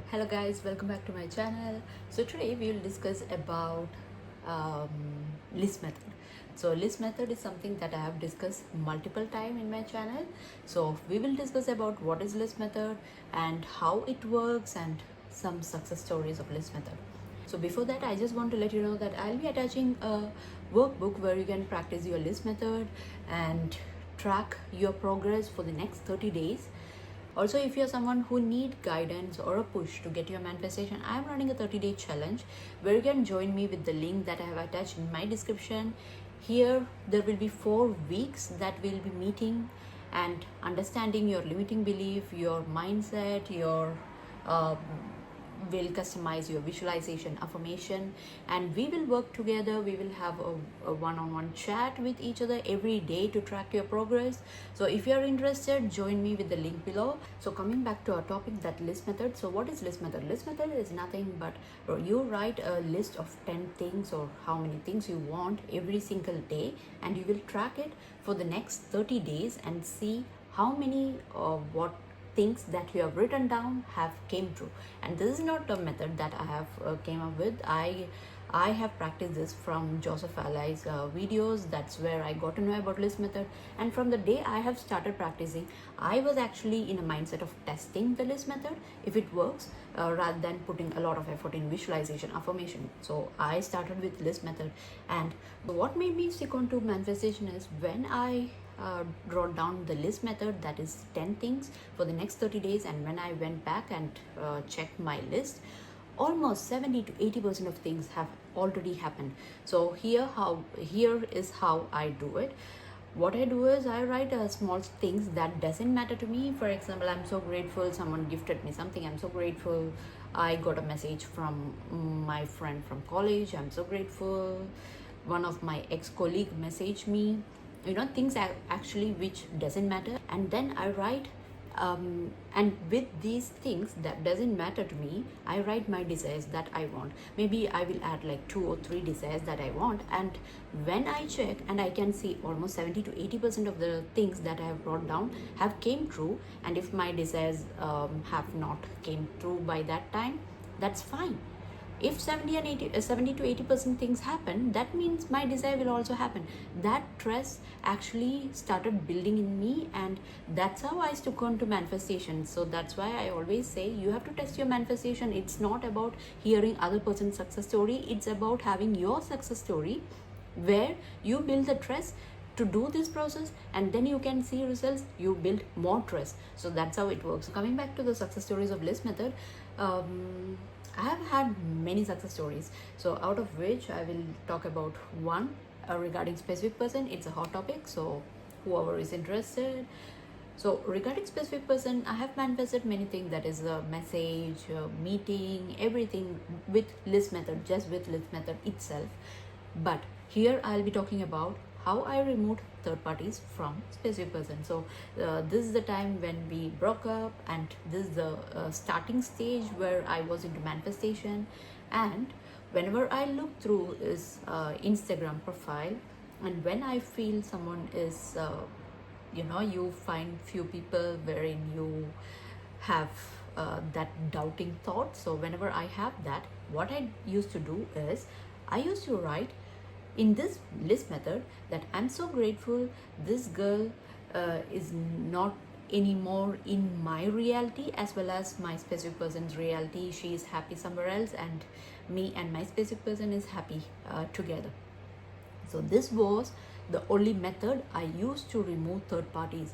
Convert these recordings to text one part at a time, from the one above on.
Hello guys, welcome back to my channel. So today we will discuss about um, list method. So list method is something that I have discussed multiple time in my channel. So we will discuss about what is list method and how it works and some success stories of list method. So before that, I just want to let you know that I'll be attaching a workbook where you can practice your list method and track your progress for the next 30 days. Also, if you're someone who need guidance or a push to get your manifestation, I'm running a 30-day challenge where you can join me with the link that I have attached in my description. Here, there will be 4 weeks that we'll be meeting and understanding your limiting belief, your mindset, your uh, will customize your visualization affirmation, and we will work together. We will have a one-on-one chat with each other every day to track your progress. So if you are interested, join me with the link below. So coming back to our topic, that list method. So what is list method? List method is nothing but you write a list of 10 things or how many things you want every single day, and you will track it for the next 30 days and see how many what things that you have written down have came true. And this is not a method that I have came up with. I have practiced this from Joseph Ali's videos. That's where I got to know about list method, and from the day I have started practicing, I was actually in a mindset of testing the list method if it works, rather than putting a lot of effort in visualization affirmation. So I started with list method, and what made me stick on to manifestation is when I wrote down the list method, that is 10 things for the next 30 days, and when I went back and checked my list, almost 70 to 80% of things have already happened. So here is how I do it. What I do is I write small things that doesn't matter to me. For example, I'm so grateful someone gifted me something. I'm so grateful I got a message from my friend from college. I'm so grateful one of my ex-colleague messaged me. Things actually which doesn't matter, and then I write, and with these things that doesn't matter to me, I write my desires that I want. Maybe I will add like 2 or 3 desires that I want, and when I check and I can see almost 70 to 80% of the things that I have brought down have came true. And if my desires have not came true by that time, that's fine. If 70 to 80% things happen, that means my desire will also happen. That trust actually started building in me, and that's how I stuck on to manifestation. So that's why I always say you have to test your manifestation. It's not about hearing other person's success story, it's about having your success story where you build the trust to do this process, and then you can see results, you build more trust. So that's how it works. Coming back to the success stories of list method, I have had many success stories, so out of which I will talk about one regarding specific person. It's a hot topic, so whoever is interested. So regarding specific person, I have manifested many things, that is a message, a meeting, everything with list method, just with list method itself. But here I'll be talking about how I removed third parties from specific person. So this is the time when we broke up, and this is the starting stage where I was into manifestation. And whenever I look through his Instagram profile, and when I feel someone is you find few people wherein you have that doubting thought. So whenever I have that, what I used to do is I used to write in this list method that I'm so grateful this girl is not anymore in my reality as well as my specific person's reality. She is happy somewhere else, and me and my specific person is happy together. So this was the only method I used to remove third parties.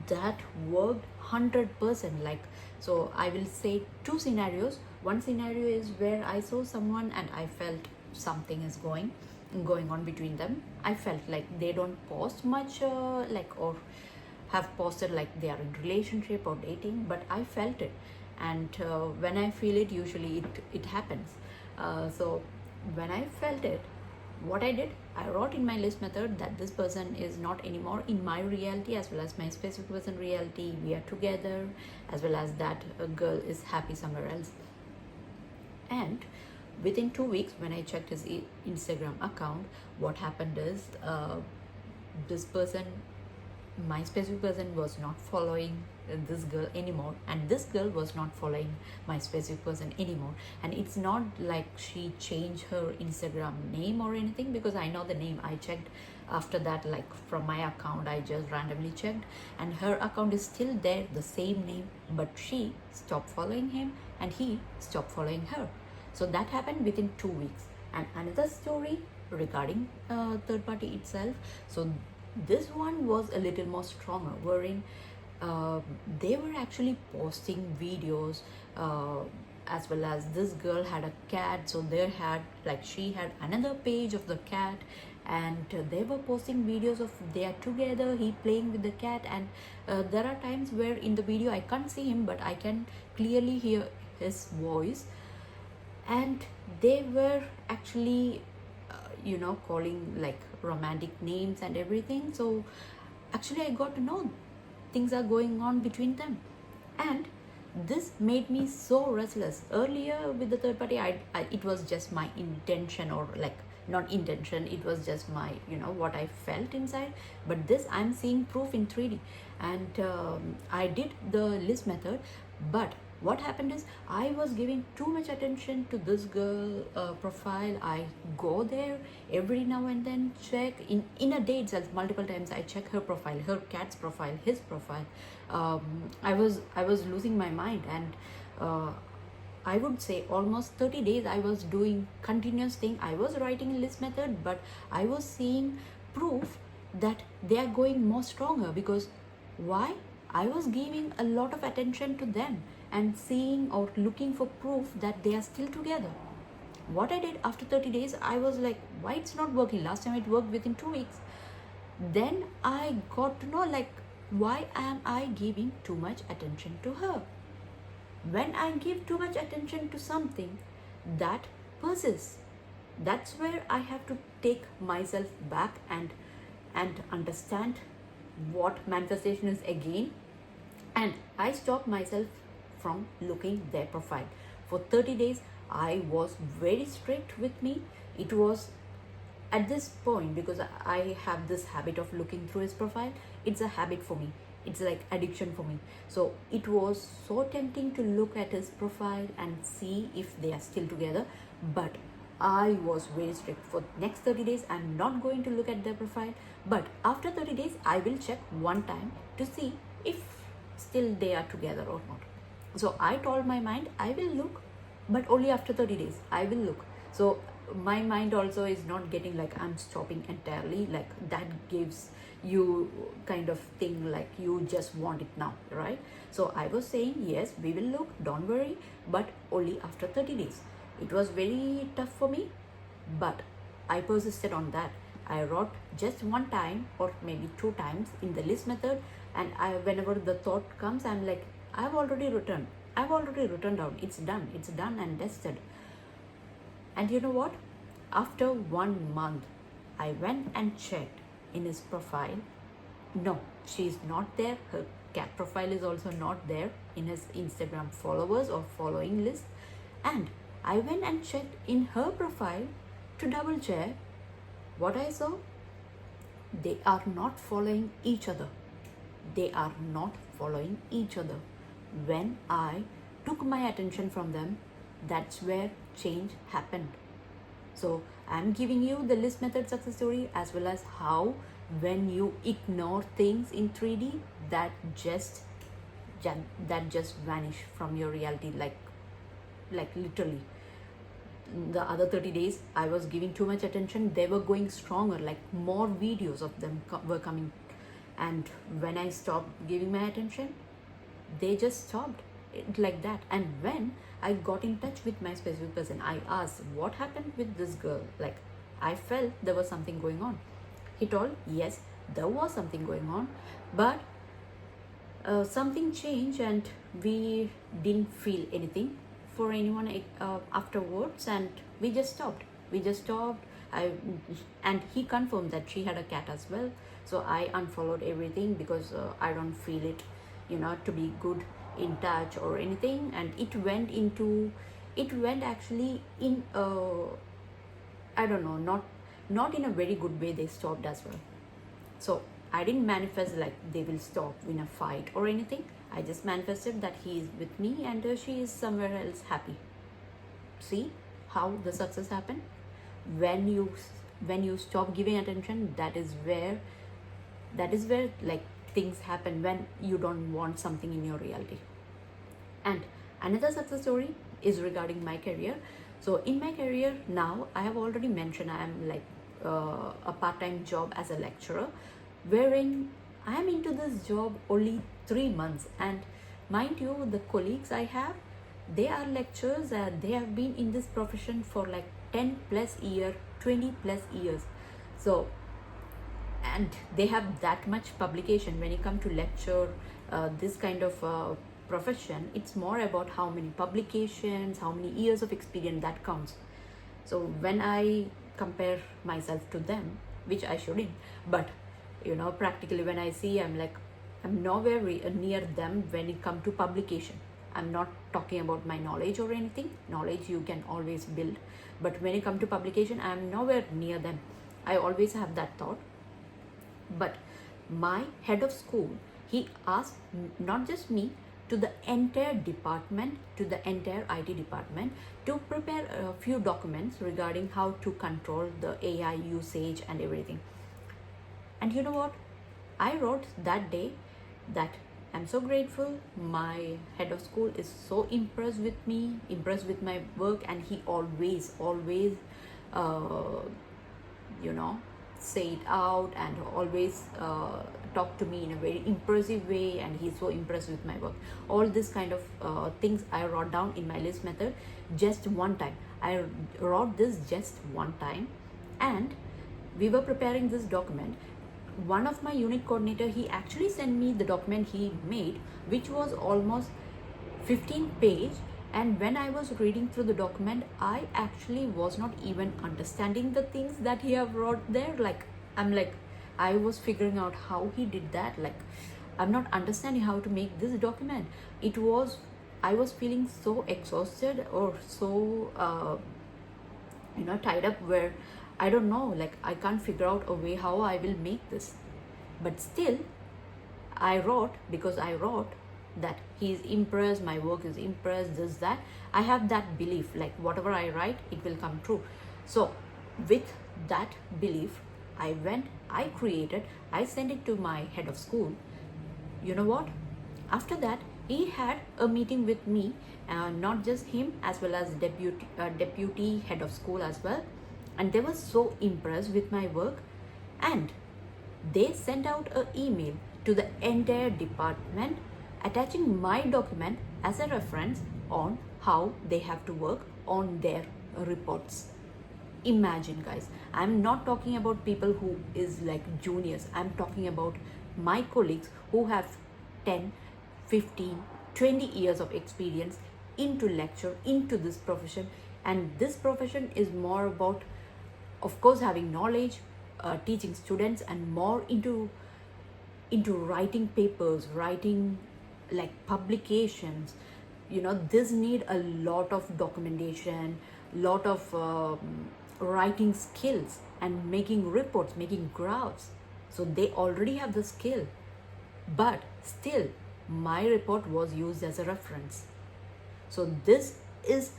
That worked 100%. Like, so I will say 2 scenarios. One scenario is where I saw someone and I felt something is going on between them. I felt like they don't post much or have posted like they are in relationship or dating, but I felt it. And when I feel it, usually it happens. So when I felt it, what I did, I wrote in my list method that this person is not anymore in my reality as well as my specific person reality. We are together, as well as that a girl is happy somewhere else. And within 2 weeks, when I checked his Instagram account, what happened is this person, my specific person, was not following this girl anymore, and this girl was not following my specific person anymore. And it's not like she changed her Instagram name or anything, because I know the name. I checked after that, like from my account, I just randomly checked, and her account is still there, the same name, but she stopped following him and he stopped following her. So that happened within 2 weeks. And another story regarding third party itself. So this one was a little more stronger, wherein they were actually posting videos, as well as this girl had a cat, so they had, like, she had another page of the cat, and they were posting videos of they are together, he playing with the cat. And there are times where in the video I can't see him, but I can clearly hear his voice. And they were actually calling like romantic names and everything. So actually I got to know things are going on between them, and this made me so restless. Earlier with the third party, I it was just my intention, or like not intention, it was just my what I felt inside. But this, I'm seeing proof in 3D. And I did the list method, but what happened is I was giving too much attention to this girl profile. I go there every now and then, check in a day itself multiple times. I check her profile, her cat's profile, his profile. I was losing my mind. And I would say almost 30 days I was doing continuous thing. I was writing a list method, but I was seeing proof that they are going more stronger. Because why? I was giving a lot of attention to them and seeing or looking for proof that they are still together. What I did after 30 days, I was like, why it's not working? Last time it worked within 2 weeks. Then I got to know, like, why am I giving too much attention to her? When I give too much attention to something, that persists. That's where I have to take myself back and understand what manifestation is again. And I stopped myself from looking their profile. For 30 days, I was very strict with me. It was at this point, because I have this habit of looking through his profile. It's a habit for me. It's like addiction for me. So it was so tempting to look at his profile and see if they are still together. But I was very strict. For next 30 days, I'm not going to look at their profile. But after 30 days, I will check one time to see if still they are together or not. So I told my mind, I will look, but only after 30 days I will look. So my mind also is not getting like I'm stopping entirely, like that gives you kind of thing, like you just want it now, right? So I was saying, yes, we will look, don't worry, but only after 30 days. It was very tough for me, but I persisted on that. I wrote just one time or maybe 2 times in the list method, and whenever the thought comes, I'm like, I've already written down, it's done and dusted. And you know what? After 1 month, I went and checked in his profile. No, she's not there. Her cat profile is also not there in his Instagram followers or following list. And I went and checked in her profile to double check. What I saw, they are not following each other. When I took my attention from them, that's where change happened. So I'm giving you the list method success story, as well as how when you ignore things in 3D, that just vanish from your reality, like literally. The other 30 days, I was giving too much attention. They were going stronger, like more videos of them were coming. And when I stopped giving my attention, they just stopped it like that. And when I got in touch with my specific person, I asked, what happened with this girl? Like, I felt there was something going on. He told, yes, there was something going on, but something changed and we didn't feel anything for anyone afterwards, and we just stopped. And he confirmed that she had a cat as well. So I unfollowed everything, because I don't feel it, to be good in touch or anything. And it went actually in I don't know, not in a very good way. They stopped as well. So I didn't manifest like they will stop in a fight or anything. I just manifested that he is with me and she is somewhere else happy. See how the success happened? When you stop giving attention, that is where like things happen, when you don't want something in your reality. And another success story is regarding my career. So in my career now, I have already mentioned I am like a part-time job as a lecturer, wherein I am into this job only 3 months. And mind you, the colleagues I have, they are lecturers and they have been in this profession for like 10 plus year, 20 plus years. So, and they have that much publication. When you come to lecture, this kind of profession, it's more about how many publications, how many years of experience that counts. So when I compare myself to them, which I shouldn't, but practically when I see, I'm like, I'm nowhere near them when it comes to publication. I'm not talking about my knowledge or anything. Knowledge you can always build, but when it comes to publication, I'm nowhere near them. I always have that thought. But my head of school, he asked not just me, to the entire department, to the entire IT department, to prepare a few documents regarding how to control the AI usage and everything. And you know what? I wrote that day that I'm so grateful. My head of school is so impressed with me, impressed with my work, and he always, say it out and always talk to me in a very impressive way, and he's so impressed with my work. All this kind of things I wrote down in my list method just one time. I wrote this just one time, and we were preparing this document. One of my unit coordinator, he actually sent me the document he made, which was almost 15 page. And when I was reading through the document, I actually was not even understanding the things that he have wrote there. I was figuring out how he did that. Like, I'm not understanding how to make this document. I was feeling so exhausted or so tied up, where I don't know, like I can't figure out a way how I will make this. But still I wrote, because I wrote that he is impressed, my work is impressed, this, that. I have that belief, like whatever I write, it will come true. So with that belief, I sent it to my head of school. You know what? After that, he had a meeting with me, not just him, as well as deputy head of school as well. And they were so impressed with my work, and they sent out an email to the entire department attaching my document as a reference on how they have to work on their reports. Imagine, guys, I'm not talking about people who is like juniors. I'm talking about my colleagues who have 10, 15, 20 years of experience into lecture, into this profession. And this profession is more about, of course, having knowledge, teaching students, and more into writing papers, writing like publications. This need a lot of documentation, lot of writing skills, and making reports, making graphs. So they already have the skill, but still my report was used as a reference. So this is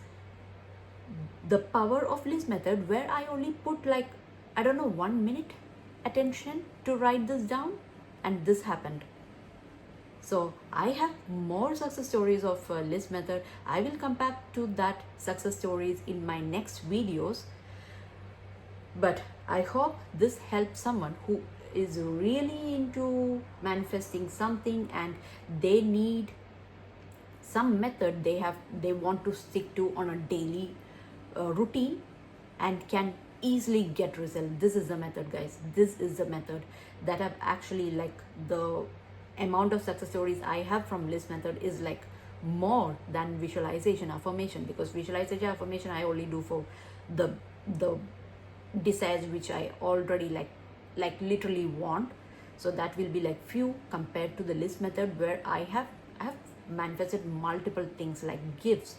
the power of list method, where I only put 1 minute attention to write this down, and this happened. So I have more success stories of list method. I will come back to that success stories in my next videos. But I hope this helps someone who is really into manifesting something, and they need some method they want to stick to on a daily routine, and can easily get result. This is the method, guys. This is the method that I've actually, like, the amount of success stories I have from list method is like more than visualization affirmation, because visualization affirmation I only do for the desires which I already like literally want. So that will be like few compared to the list method, where I have manifested multiple things like gifts,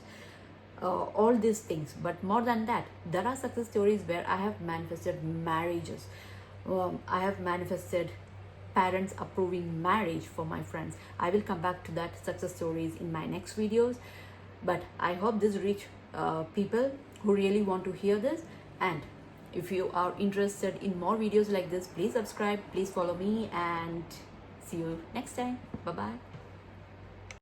all these things. But more than that, there are success stories where I have manifested marriages. I have manifested parents approving marriage for my friends. I will come back to that success stories in my next videos, but I hope this reach people who really want to hear this. And if you are interested in more videos like this, please subscribe, please follow me, and see you next time. Bye bye.